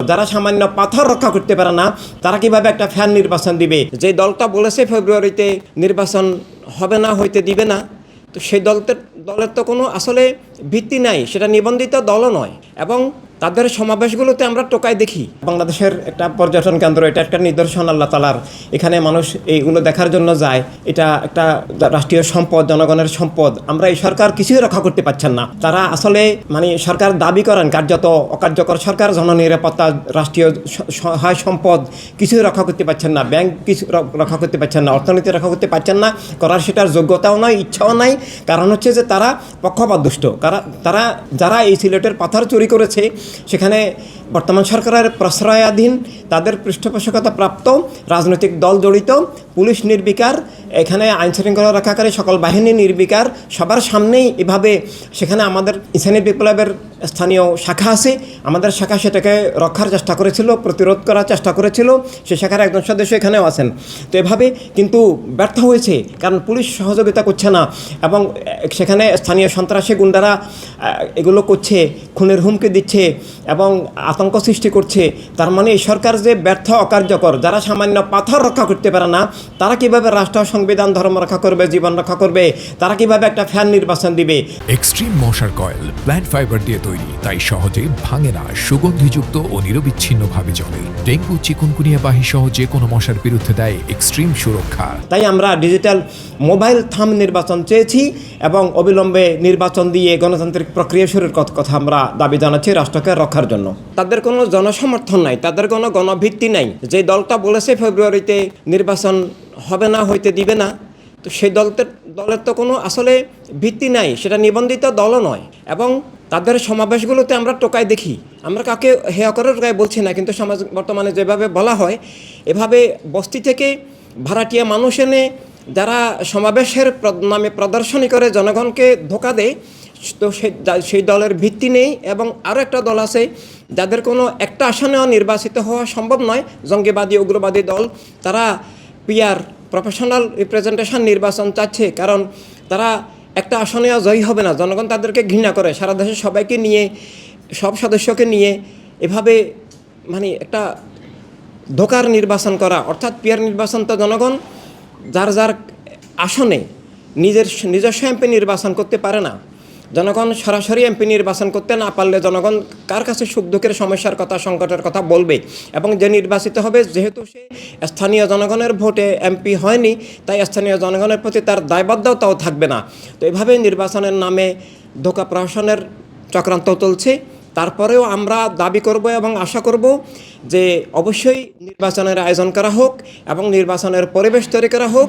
যারা সামান্য পাথর রক্ষা করতে পারে না তারা কিভাবে একটা ফ্যান নির্বাচন দিবে? যে দলটা বলেছে ফেব্রুয়ারিতে নির্বাচন হবে না, হইতে দিবে না, তো সেই দলের তো কোনো আসলে ভিত্তি নাই, সেটা নিবন্ধিত দলও নয়। এবং তাদের সমাবেশগুলোতে আমরা টোকাই দেখি। বাংলাদেশের একটা পর্যটন কেন্দ্র, এটা একটা নিদর্শন আল্লাহ তালার। এখানে মানুষ এইগুলো দেখার জন্য যায়। এটা একটা রাষ্ট্রীয় সম্পদ, জনগণের সম্পদ। আমরা এই সরকার কিছুই রক্ষা করতে পারছেন না। তারা আসলে সরকার দাবি করেন কার্যত অকার্যকর সরকার, জননিরাপত্তা, রাষ্ট্রীয় সহায় সম্পদ কিছুই রক্ষা করতে পারছেন না। ব্যাংক কিছু রক্ষা করতে পারছেন না, অর্থনীতি রক্ষা করতে পারছেন না। করার সেটার যোগ্যতাও নয়, ইচ্ছাও নাই। কারণ হচ্ছে যে তারা পক্ষপাতদুষ্ট। তারা যারা এই সিলেটের পাথর চুরি করেছে, সেখানে বর্তমান সরকারের প্রশ্রয়াধীন, তাদের পৃষ্ঠপোষকতা প্রাপ্ত রাজনৈতিক দল জড়িত, পুলিশ নির্বিকার, এখানে আইনশৃঙ্খলা রক্ষাকারী সকল বাহিনী নির্বিকার, সবার সামনেই এভাবে সেখানে আমাদের ইসলামী বিপ্লবের স্থানীয় শাখা আছে, আমাদের শাখা সেটাকে রক্ষার চেষ্টা করেছিল, প্রতিরোধ করার চেষ্টা করেছিল। সে শাখার একজন সদস্য এখানেও আছেন। তো এভাবে কিন্তু ব্যর্থ হয়েছে, কারণ পুলিশ সহযোগিতা করছে না এবং সেখানে স্থানীয় সন্ত্রাসী গুন্ডারা এগুলো করছে, খুনের হুমকি দিচ্ছে এবং আতঙ্ক সৃষ্টি করছে। তার মানে এই সরকার যে ব্যর্থ, অকার্যকর। যারা সামান্য পাথর রক্ষা করতে পারে না তারা কিভাবে রাষ্ট্র, সংবিধান, ধর্ম রক্ষা করবে, জীবন রক্ষা করবে? তারা কিভাবে একটা ফ্যান নির্বাচন দিবে? এক্সট্রিম মশার কয়েল প্ল্যান্ট ফাইবার দিয়ে তৈরি, তাই সহজে ভাঙে না, সুগন্ধিযুক্ত ও নিরবিচ্ছিন্নভাবে জ্বলে। ডেঙ্গু, চিকুনগুনিয়া বাহি সহ যে কোনো মশার বিরুদ্ধে দেয় এক্সট্রিম সুরক্ষা। তাই আমরা ডিজিটাল মোবাইল থাম নির্বাচন চেয়েছি এবং অবিলম্বে নির্বাচন দিয়ে গণতান্ত্রিক প্রক্রিয়া শুরুর কথা আমরা দাবি জানাচ্ছি রাষ্ট্রকে রক্ষার জন্য। তাদের কোনো জনসমর্থন নাই, তাদের কোনো গণভিত্তি নাই। যে দলটা বলেছে ফেব্রুয়ারিতে নির্বাচন হবে না, হইতে দিবে না, তো সেই দলের তো কোনো আসলে ভিত্তি নাই, সেটা নিবন্ধিত দলও নয়। এবং তাদের সমাবেশগুলোতে আমরা টোকাই দেখি। আমরা কাকে হেয় করে টোকাই বলছি না, কিন্তু সমাজ বর্তমানে যেভাবে বলা হয়, এভাবে বস্তি থেকে ভাড়াটিয়া মানুষ এনে যারা সমাবেশের নামে প্রদর্শনী করে জনগণকে ধোঁকা দেয়, তো সেই দলের ভিত্তি নেই। এবং আরও একটা দল আছে যাদের কোনো একটা আসনেও নির্বাচিত হওয়া সম্ভব নয়, জঙ্গিবাদী, উগ্রবাদী দল। তারা পিআর, প্রফেশনাল রিপ্রেজেন্টেশন নির্বাচন চাচ্ছে, কারণ তারা একটা আসনেও জয়ী হবে না। জনগণ তাদেরকে ঘৃণা করে। সারা দেশের সবাইকে নিয়ে, সব সদস্যকে নিয়ে এভাবে একটা ধোকার নির্বাচন করা, অর্থাৎ পিআর নির্বাচন। তো জনগণ যার যার আসনে নিজস্ব এমপি নির্বাচন করতে পারে না। জনগণ সরাসরি এমপি নির্বাচন করতে না পারলে জনগণ কার কাছে সুখ দুঃখের সমস্যার কথা, সংকটের কথা বলবে? এবং যে নির্বাচিত হবে, যেহেতু সে স্থানীয় জনগণের ভোটে এমপি হয়নি, তাই স্থানীয় জনগণের প্রতি তার দায়বদ্ধতাও থাকবে না। তো এভাবে নির্বাচনের নামে ধোঁকা প্রহসনের চক্রান্ত চলছে। তারপরেও আমরা দাবি করব এবং আশা করব যে অবশ্যই নির্বাচনের আয়োজন করা হোক এবং নির্বাচনের পরিবেশ তৈরি করা হোক।